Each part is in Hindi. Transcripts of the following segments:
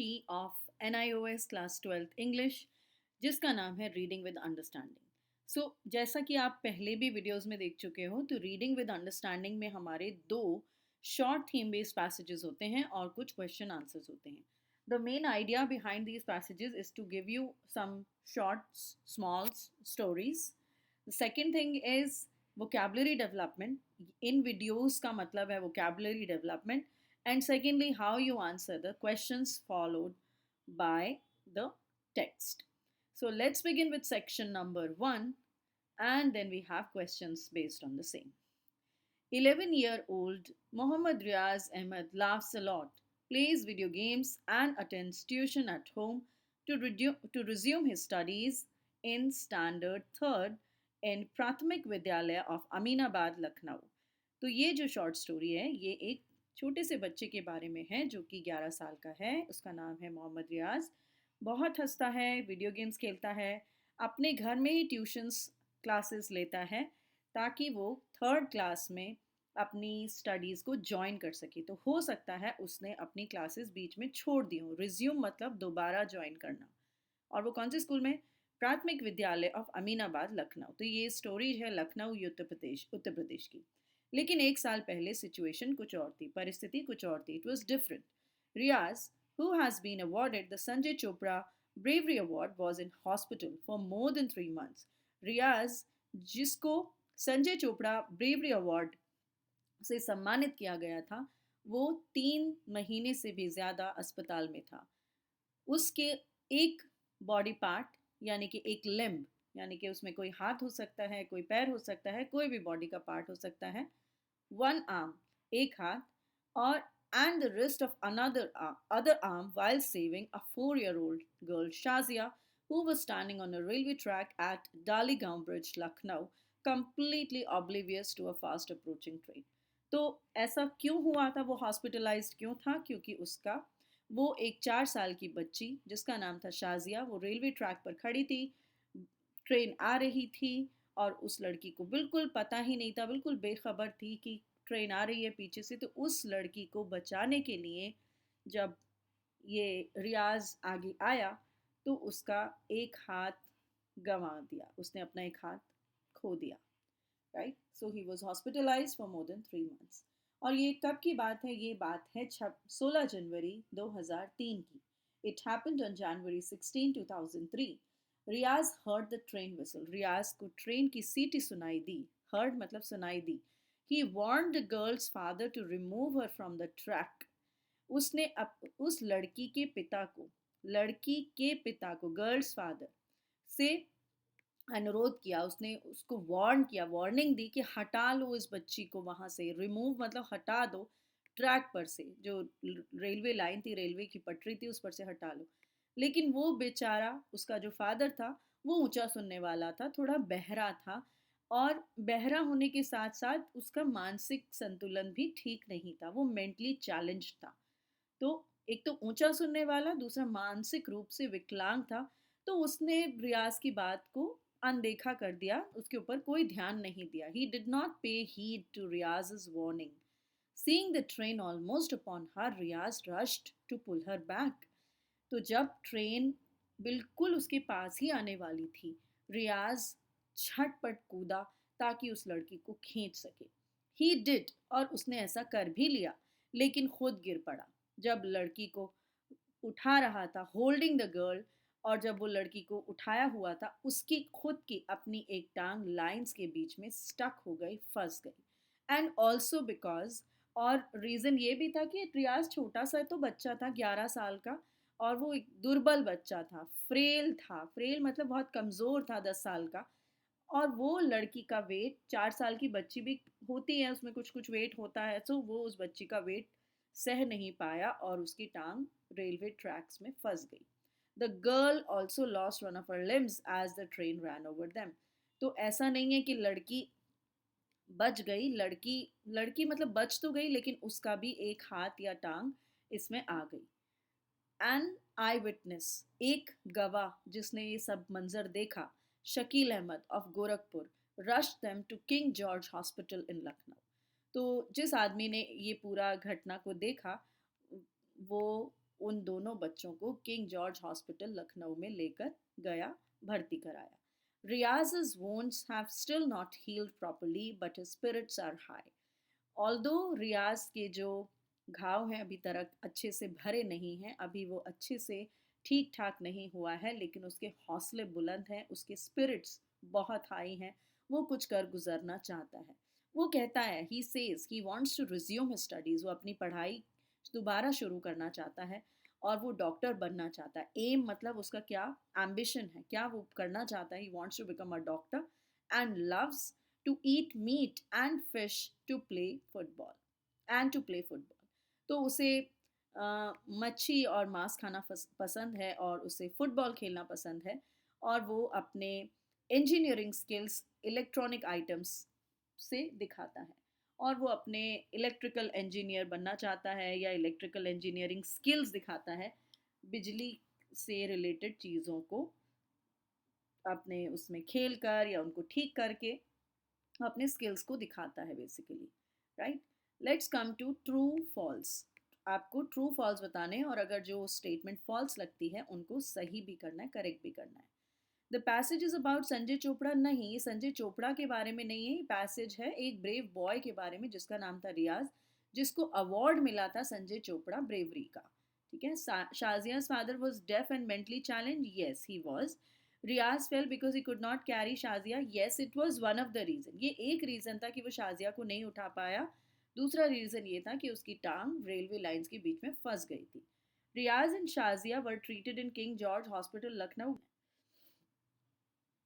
Activity of NIOS class 12th English, जिसका नाम है रीडिंग विद अंडरस्टैंडिंग। सो जैसा कि आप पहले भी वीडियोस में देख चुके हो, तो रीडिंग विद अंडरस्टैंडिंग में हमारे दो शॉर्ट थीम बेस्ड पैसेजेस होते हैं और कुछ क्वेश्चन आंसर्स होते हैं। The main idea behind these passages is to give you some short small stories. The second thing is vocabulary development. In videos का मतलब है vocabulary development, and secondly how you answer the questions followed by the text. So let's begin with section number 1, and then we have questions based on the same. 11-year-old Mohammad Riaz Ahmed laughs a lot, plays video games, and attends tuition at home to resume his studies in Standard 3rd in प्राथमिक विद्यालय ऑफ अमीनाबाद लखनऊ। तो ये जो शॉर्ट स्टोरी है ये एक छोटे से बच्चे के बारे में है जो कि 11 साल का है। उसका नाम है मोहम्मद रियाज। बहुत हंसता है, वीडियो गेम्स खेलता है, अपने घर में ही ट्यूशन्स क्लासेस लेता है ताकि वो थर्ड क्लास में अपनी स्टडीज़ को ज्वाइन कर सके। तो हो सकता है उसने अपनी क्लासेस बीच में छोड़ दी हो। रिज्यूम मतलब दोबारा ज्वाइन करना। और वो कौन से स्कूल में? प्राथमिक विद्यालय ऑफ अमीनाबाद लखनऊ। तो ये स्टोरी है लखनऊ उत्तर प्रदेश की। लेकिन एक साल पहले सिचुएशन कुछ और थी, परिस्थिति कुछ और थी। It was different. Riyaz, who has been awarded the Sanjay Chopra bravery award, was in hospital for more than 3 months। Riyaz, जिसको संजय चोपड़ा ब्रेवरी अवार्ड से सम्मानित किया गया था, वो 3 महीने से भी ज़्यादा अस्पताल में था। उसके एक बॉडी पार्ट यानी कि एक लिम्ब, यानी कि उसमें कोई हाथ हो सकता है, कोई पैर हो सकता है, कोई भी बॉडी का पार्ट हो सकता है, वन आर्म, एक हाथ, और and the wrist of other arm while saving a 4-year-old girl Shazia who was standing on a railway track at Daligaon Bridge, Lucknow, completely oblivious to a fast approaching train। तो ऐसा क्यों हुआ था? वो हॉस्पिटलाइज्ड क्यों था? क्योंकि उसका वो एक 4 साल की बच्ची जिसका नाम था शाजिया, वो रेलवे ट्रैक पर खड़ी थी, ट्रेन आ रही थी और उस लड़की को बिल्कुल पता ही नहीं था, बिल्कुल बेखबर थी कि ट्रेन आ रही है पीछे से। तो उस लड़की को बचाने के लिए जब ये रियाज आगे आया तो उसका एक हाथ गंवा दिया, उसने अपना एक हाथ खो दिया। Right, so he was hospitalize for more than 3 months। और ये कब की बात है? ये बात है 16 जनवरी 2003 की। It happened on January 16, 2003। Riyaz heard the train whistle. Riyaz को ट्रेन की सीटी सुनाई दी। हर्ड मतलब सुनाई दी। He warned the girl's father to remove her from the track. उसने उस लड़की के पिता को गर्ल्स फादर से अनुरोध किया, उसने उसको वार्न किया, वार्निंग दी कि हटा लो इस बच्ची को वहाँ से। रिमूव मतलब हटा दो, ट्रैक पर से, जो रेलवे लाइन थी, रेलवे की पटरी थी, उस पर से हटा लो। लेकिन वो बेचारा, उसका जो फादर था, वो ऊंचा सुनने वाला था, थोड़ा बहरा था, और बहरा होने के साथ साथ उसका मानसिक संतुलन भी ठीक नहीं था, वो मेंटली चैलेंज था। तो एक तो ऊंचा सुनने वाला, दूसरा मानसिक रूप से विकलांग था। तो उसने रियाज की बात को अनदेखा कर दिया, उसके ऊपर कोई ध्यान नहीं दिया। He did not pay heed to Riyaz warning. Seeing the train almost upon her, Riyaz rushed to pull her back. तो जब ट्रेन बिल्कुल उसके पास ही आने वाली थी, रियाज झटपट कूदा ताकि उस लड़की को खींच सके। ही डिड, और उसने ऐसा कर भी लिया, लेकिन खुद गिर पड़ा जब लड़की को उठा रहा था, होल्डिंग द गर्ल। और जब वो लड़की को उठाया हुआ था, उसकी खुद की अपनी एक टांग लाइंस के बीच में स्टक हो गई, फंस गई। एंड ऑल्सो बिकॉज, और रीज़न ये भी था कि रियाज छोटा सा तो बच्चा था, 11 साल का, और वो एक दुर्बल बच्चा था, फ्रेल था। फ्रेल मतलब बहुत कमज़ोर था, 10 साल का। और वो लड़की का वेट, 4 साल की बच्ची भी होती है, उसमें कुछ कुछ वेट होता है, तो वो उस बच्ची का वेट सह नहीं पाया और उसकी टांग रेलवे ट्रैक्स में फंस गई। The girl also lost one of her limbs as the train ran over them. तो ऐसा नहीं है कि लड़की बच गई, लड़की लड़की मतलब बच तो गई, लेकिन उसका भी एक हाथ या टांग इसमें आ गई। एन आई विटनेस, एक गवाह जिसने ये सब मंजर देखा, Shakeel Ahmed of Gorakhpur, rush them to King George hospital in Lucknow. तो जिस आदमी ने ये पूरा घटना को देखा, वो उन दोनों बच्चों को किंग जॉर्ज हॉस्पिटल लखनऊ में लेकर गया, भर्ती कराया. Riaz's wounds have still not healed properly, but his spirits are high. Although रियाज के जो घाव हैं अभी तक अच्छे से भरे नहीं हैं, अभी वो अच्छे से ठीक ठाक नहीं हुआ है, लेकिन उसके हौसले बुलंद हैं, उसके स्पिरिट्स बहुत हाई हैं. वो कुछ कर गुजरना चाहता है. वो कहता है, he says he wants to resume his studies, वो अपनी पढ़ाई दोबारा शुरू करना चाहता है और वो डॉक्टर बनना चाहता है. एम मतलब उसका क्या एम्बिशन है, क्या वो करना चाहता है. He wants to become a doctor and loves to eat meat and fish to play football तो उसे मच्छी और मांस खाना पसंद है और उसे फुटबॉल खेलना पसंद है. और वो अपने इंजीनियरिंग स्किल्स इलेक्ट्रॉनिक आइटम्स से दिखाता है और वो अपने इलेक्ट्रिकल इंजीनियर बनना चाहता है या इलेक्ट्रिकल इंजीनियरिंग स्किल्स दिखाता है. बिजली से रिलेटेड चीज़ों को अपने उसमें खेल कर या उनको ठीक करके अपने स्किल्स को दिखाता है basically. Right. Let's come to true false. आपको ट्रू फॉल्स बताने और अगर जो स्टेटमेंट फॉल्स लगती है उनको सही भी करना है, करेक्ट भी करना है. The passage is about Sanjay Chopra. नहीं, ये संजय चोपड़ा के बारे में नहीं है. ये पैसेज है एक ब्रेव बॉय के बारे में जिसका नाम था रियाज, जिसको अवार्ड मिला था संजय चोपड़ा ब्रेवरी का. ठीक है. Shazia's father was deaf and mentally challenged. Yes, he was. Riyaz fail because he could not carry Shazia. Yes, it was one of the reason. ये एक रीज़न था कि वो शाजिया को नहीं उठा पाया. दूसरा रीज़न ये था कि उसकी टांग रेलवे लाइंस के बीच में फंस गई थी. Riyaz and Shazia were treated in King George hospital Lucknow.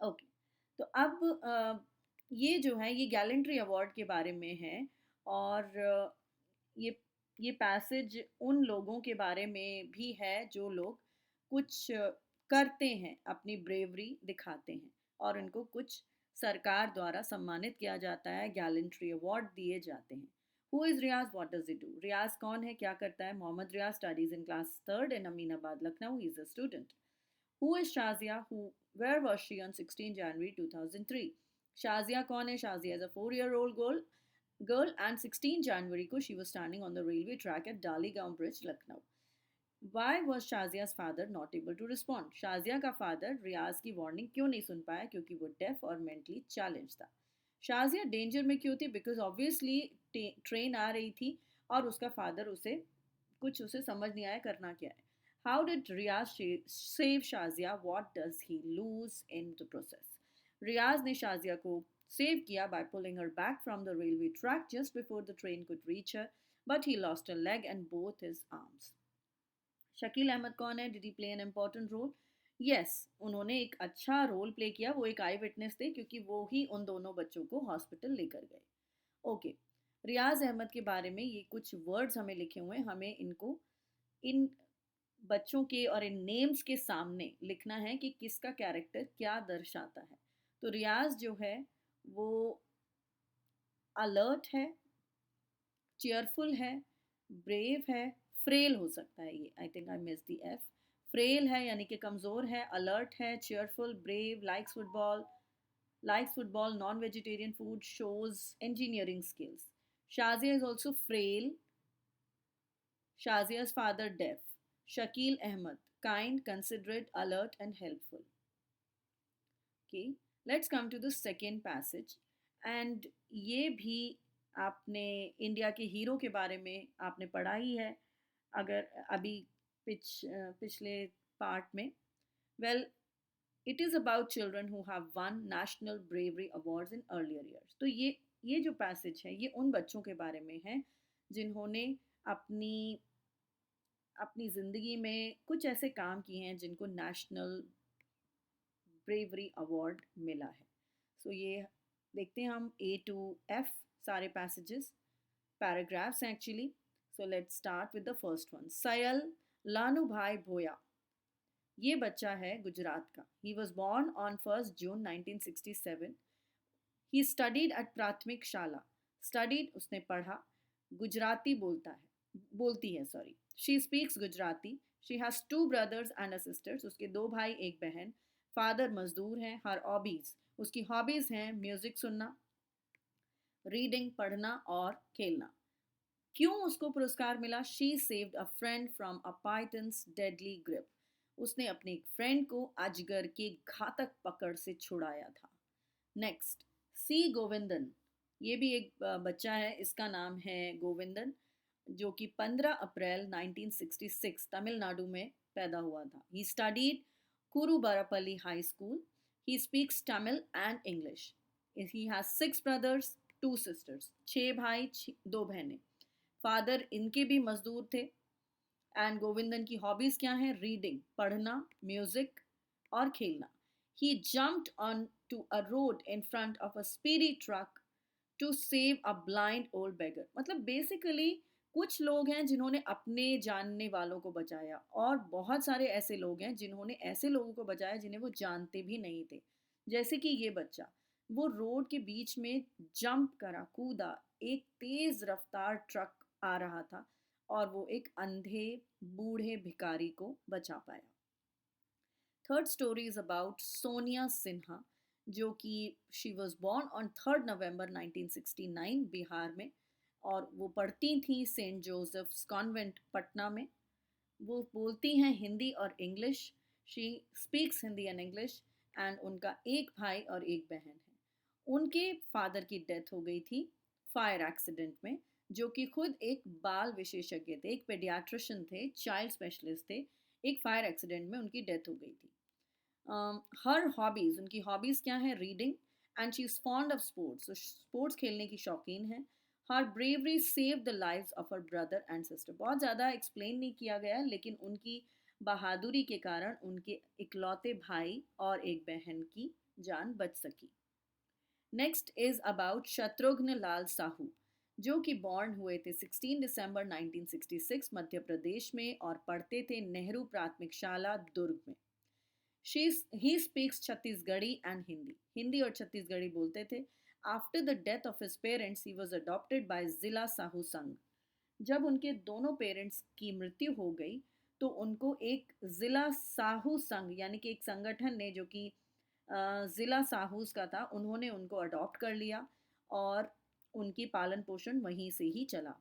Okay. तो अब ये जो है ये गैलेंट्री अवार्ड के बारे में है और ये ये पैसेज उन लोगों के बारे में भी है जो लोग कुछ करते हैं, अपनी ब्रेवरी दिखाते हैं और उनको कुछ सरकार द्वारा सम्मानित किया जाता है, गैलेंट्री अवार्ड दिए जाते हैं. Who is Riyaz, what does he do. Riyaz कौन है, क्या करता है. Mohammad Riyaz studies in class third in Aminabad Lucknow. He is a student. Who is Shazia, who where was she on 16 जनवरी 2003. शाजिया कौन है. Shazia is a 4-year old girl and 16 January को she was standing on the railway track at Daligaon Bridge, Lucknow. Why was Shazia's father not able to respond? Shazia का फादर रियाज की वार्निंग क्यों नहीं सुन पाया, क्योंकि वो डेफ और मेंटली चैलेंज था. शाजिया डेंजर में क्यों थी, बिकॉज ऑब्वियसली ट्रेन आ रही थी और उसका फादर उसे समझ नहीं आया करना क्या है. How did Riyaz save Shazia, what does he lose in the process. Riyaz ने शाजिया को सेव किया by pulling her back from the railway track just before the train could reach her, but he lost a leg and both his arms. Shakeel Ahmed कौन है. Did he play an important role. Yes, उन्होंने एक अच्छा रोल प्ले किया. वो एक आई विटनेस थे क्योंकि वो ही उन दोनों बच्चों को हॉस्पिटल लेकर गए. ओके. रियाज अहमद के बारे में ये कुछ वर्ड्स हमें लिखे हुए हैं. हमें इनको इन बच्चों के और इन नेम्स के सामने लिखना है कि किसका कैरेक्टर क्या दर्शाता है. तो रियाज जो है वो अलर्ट है, चेयरफुल है, ब्रेव है, फ्रेल हो सकता है ये. I think I miss the F. Frail है यानी कि कमज़ोर है, अलर्ट है, cheerful, brave, likes football, non vegetarian food, shows engineering skills. Shazia is also frail. शाजिया's father deaf. Shakil Ahmad kind, considerate, alert and helpful. Okay, let's come to the second passage. And ये भी आपने इंडिया के हीरो के बारे में आपने पढ़ा ही है अगर अभी पिछले पार्ट में. Well, it is about children who have one national bravery awards in earlier years. तो ये जो पैसेज है ये उन बच्चों के बारे में है जिन्होंने अपनी अपनी ज़िंदगी में कुछ ऐसे काम किए हैं जिनको नेशनल ब्रेवरी अवार्ड मिला है. सो ये देखते हैं हम ए टू एफ सारे पैसेजेस पैराग्राफ्स हैं actually. So let's start with the first one. Sayal Lanu Bhai Bhoya. ये बच्चा है गुजरात का. He was born on 1 June 1967. He studied at Prathmik Shala. Studied उसने पढ़ा. गुजराती बोलती है sorry. She speaks Gujarati. She has 2 brothers and a sisters. उसके 2 भाई 1 बहन. फादर मजदूर हैं. हर हॉबीज़, उसकी हॉबीज़ हैं म्यूज़िक सुनना, रीडिंग पढ़ना और खेलना. क्यों उसको पुरस्कार मिला? She saved a friend from a pythons deadly grip. उसने अपने एक फ्रेंड को अजगर के घातक पकड़ से छुड़ाया था। नेक्स्ट, सी गोविंदन। ये भी एक बच्चा है, इसका नाम है गोविंदन, जो कि 15 अप्रैल 1966 तमिलनाडु में पैदा हुआ था। He studied Kurubarapalli high school. He speaks Tamil and English. He has 6 brothers, 2 sisters. 6 भाई, 2 बहनें। फादर इनके भी मजदूर थे। एंड गोविंदन की हॉबीज क्या हैं? रीडिंग, पढ़ना, म्यूजिक और खेलना। He jumped on to a road in front of a speedy truck to save a blind old beggar. मतलब बेसिकली कुछ लोग हैं जिन्होंने अपने जानने वालों को बचाया, और बहुत सारे ऐसे लोग हैं जिन्होंने ऐसे लोगों को बचाया जिन्हें वो जानते भी नहीं थे। जैसे कि ये बच्चा, वो रोड के बीच में जंप करा, कूदा। एक तेज रफ्तार ट्रक आ रहा था और वो एक अंधे बूढ़े भिखारी को बचा पाया। Third story is about Sonia Sinha, जो कि शी वॉज बॉर्न ऑन 3 नवंबर 1969 बिहार में, और वो पढ़ती थी सेंट जोसेफ्स कॉन्वेंट पटना में। वो बोलती हैं हिंदी और English. She speaks Hindi and English. And उनका एक भाई और एक बहन है। उनके फादर की डेथ हो गई थी फायर एक्सीडेंट में, जो कि खुद एक बाल विशेषज्ञ थे, एक पेडियाट्रिशियन थे, चाइल्ड स्पेशलिस्ट थे। एक फायर एक्सीडेंट में उनकी डेथ हो गई थी। हर हॉबीज़, उनकी हॉबीज़ क्या है? Reading, and she is fond of sports, तो स्पोर्ट्स खेलने की शौकीन है। Her bravery save the lives of her brother and sister. बहुत ज़्यादा एक्सप्लेन नहीं किया गया, लेकिन उनकी बहादुरी के कारण उनके इकलौते भाई और एक बहन की जान बच सकी। Next is about Shatrughan Lal Sahu, जो कि बॉर्न हुए थे 16 दिसंबर 1966 मध्य प्रदेश में, और पढ़ते थे नेहरू प्राथमिक शाला दुर्ग में। He speaks Chhattisgarhi and Hindi. Hindi और छत्तीसगढ़ी बोलते थे। After the death of his parents he was adopted by जिला साहू संघ। जब उनके दोनों पेरेंट्स की मृत्यु हो गई, तो उनको एक जिला साहू संघ, यानी कि एक संगठन ने, जो कि ज़िला साहूस का था, उन्होंने उनको अडॉप्ट कर लिया, और उनकी पालन पोषण वहीं से ही चला।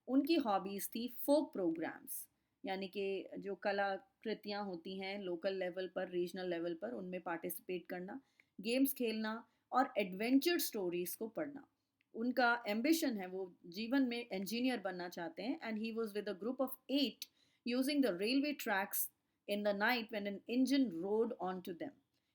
उनकी हॉबीज़ थी फोक प्रोग्राम्स, यानी कि जो कलाकृतियाँ होती हैं लोकल लेवल पर, रीजनल लेवल पर, उनमें पार्टिसिपेट करना, गेम्स खेलना और एडवेंचर स्टोरीज़ को पढ़ना। उनका एम्बिशन है, वो जीवन में इंजीनियर बनना चाहते हैं। And he was with a group of 8 using the railway tracks in the night when an engine rode on to them.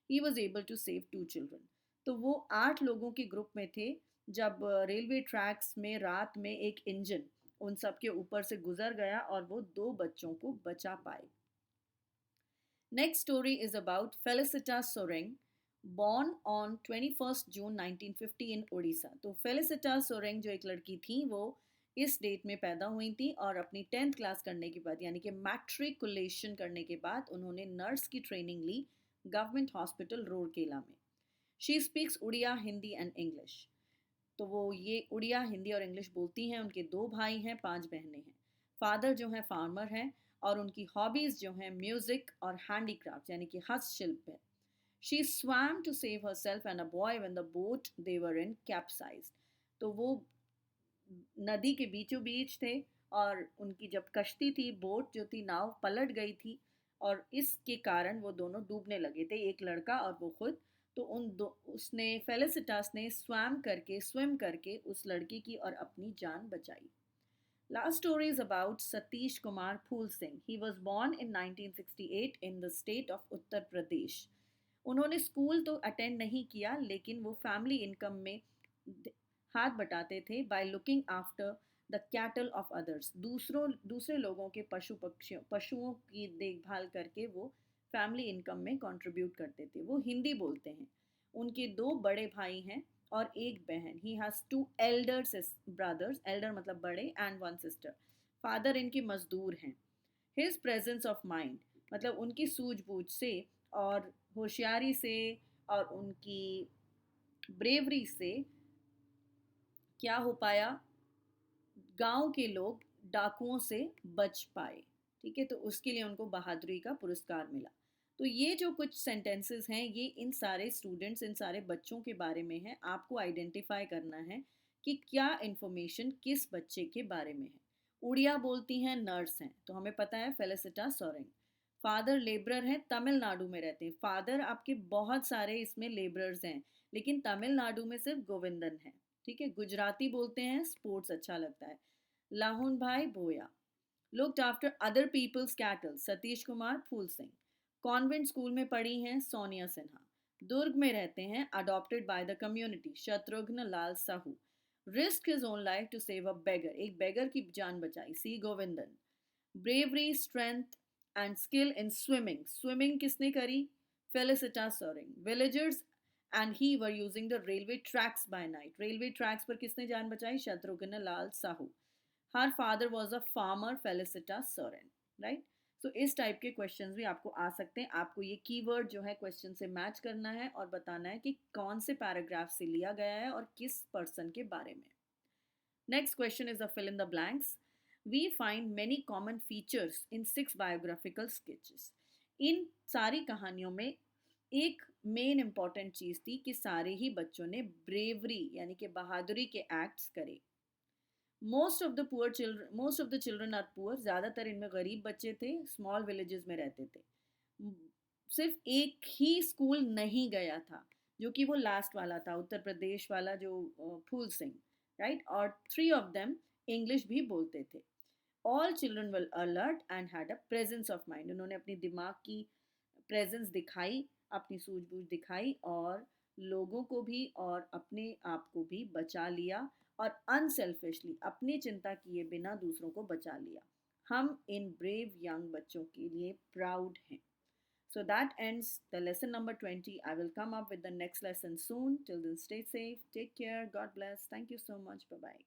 He was able to save 2 children. तो वो 8 लोगों के ग्रुप में थे, जब रेलवे ट्रैक्स में रात में एक इंजन उन सब के ऊपर से गुजर गया और वो 2 बच्चों को बचा पाए। Next story is about Felicita Soreng, born on 21 June 1950 in Orissa. तो फेलिसिटा सोरेंग जो एक लड़की थी, वो इस डेट में पैदा हुई थी, और अपनी 10th क्लास करने के बाद, यानी कि मैट्रिकुलेशन करने के बाद, उन्होंने नर्स की ट्रेनिंग ली गवर्नमेंट हॉस्पिटल रूरकेला में। She speaks Odia, Hindi and English. तो वो ये उड़िया, हिंदी और इंग्लिश बोलती हैं। उनके 2 भाई हैं, 5 बहनें हैं। फादर जो हैं फार्मर हैं, और उनकी हॉबीज़ जो हैं म्यूज़िक और हैंडीक्राफ्ट, यानी कि हस्तशिल्प है। She swam to save her self and a boy when the boat they were in capsized. तो वो नदी के बीचों बीच थे, और उनकी जब कश्ती थी, बोट जो थी, नाव पलट गई थी, और इसके कारण वो दोनों डूबने लगे थे, एक लड़का और वो खुद। तो उसने, फेलिसिटास ने स्विम करके उस लड़की की और अपनी जान बचाई। Last story is about Satish Kumar Phool Singh. He was born in 1968 in the state of Uttar Pradesh. उन्होंने स्कूल तो अटेंड नहीं किया, लेकिन वो फैमिली इनकम में हाथ बटाते थे by looking after the cattle of others. दूसरे लोगों के पशुओं की देखभाल करके वो फैमिली इनकम में कंट्रीब्यूट करते थे। वो हिंदी बोलते हैं। उनके 2 बड़े भाई हैं और एक बहन। He has 2 Elder brothers, Elder मतलब बड़े, एंड 1 सिस्टर। फादर इनके मजदूर हैं। हिज प्रेजेंस ऑफ माइंड, मतलब उनकी सूझबूझ से और होशियारी से और उनकी ब्रेवरी से क्या हो पाया, गांव के लोग डाकुओं से बच पाए। ठीक है, तो उसके लिए उनको बहादुरी का पुरस्कार मिला। तो ये जो कुछ सेंटेंसेस हैं, ये इन सारे स्टूडेंट्स, इन सारे बच्चों के बारे में है। आपको आइडेंटिफाई करना है कि क्या इन्फॉर्मेशन किस बच्चे के बारे में है। उड़िया बोलती हैं, नर्स हैं, तो हमें पता है फेलिसिटा सोरेंग। फादर लेबरर हैं, तमिलनाडु में रहते हैं। फादर आपके बहुत सारे इसमें लेबरर्स हैं, लेकिन तमिलनाडु में सिर्फ गोविंदन है। ठीक है। गुजराती बोलते हैं, स्पोर्ट्स अच्छा लगता है। Lahun Bhai Boya. Looked after other people's cattle, Satish Kumar Phool Singh. Convent school में पढ़ी हैं, सोनिया सिन्हा। दुर्ग में रहते हैं, adopted by the community, Shatrughan Lal Sahu. Risk his own life to save a beggar, एक बेगर की जान बचाई, C Govindan. Bravery, strength and skill in swimming, swimming किसने करी? Felicita Soreng. Villagers and he were using the railway tracks by night, railway tracks पर किसने जान बचाई? Shatrughan Lal Sahu. Her father was a farmer, Felicita Soren. Right. So इस टाइप के क्वेश्चंस भी आपको आ सकते हैं। आपको ये कीवर्ड जो है क्वेश्चन से मैच करना है और बताना है कि कौन से पैराग्राफ से लिया गया है और किस पर्सन के बारे में। Next question is a fill in the blanks. We find many common features in 6 biographical sketches. इन सारी कहानियों में एक मेन इंपॉर्टेंट चीज थी कि सारे ही बच्चों ने ब्रेवरी यानी कि बहादुरी के एक्ट्स करे। Most of the children are poor, ज़्यादातर इनमें गरीब बच्चे थे, स्मॉल विलेजेस में रहते थे। सिर्फ एक ही स्कूल नहीं गया था, जो कि वो लास्ट वाला था, उत्तर प्रदेश वाला, जो फूल सिंह। राइट। और 3 ऑफ देम इंग्लिश भी बोलते थे। All children were alert and had a presence of mind, उन्होंने अपनी दिमाग की प्रेजेंस दिखाई, अपनी सूझबूझ दिखाई और लोगों को भी और अपने आप को भी बचा लिया और अनसेल्फिशली अपनी चिंता किए बिना दूसरों को बचा लिया। हम इन ब्रेव यंग बच्चों के लिए प्राउड हैं। So that ends the lesson number 20. I will come up with the next lesson soon. Till then, stay safe, take care, God bless. Thank you so much. Bye bye.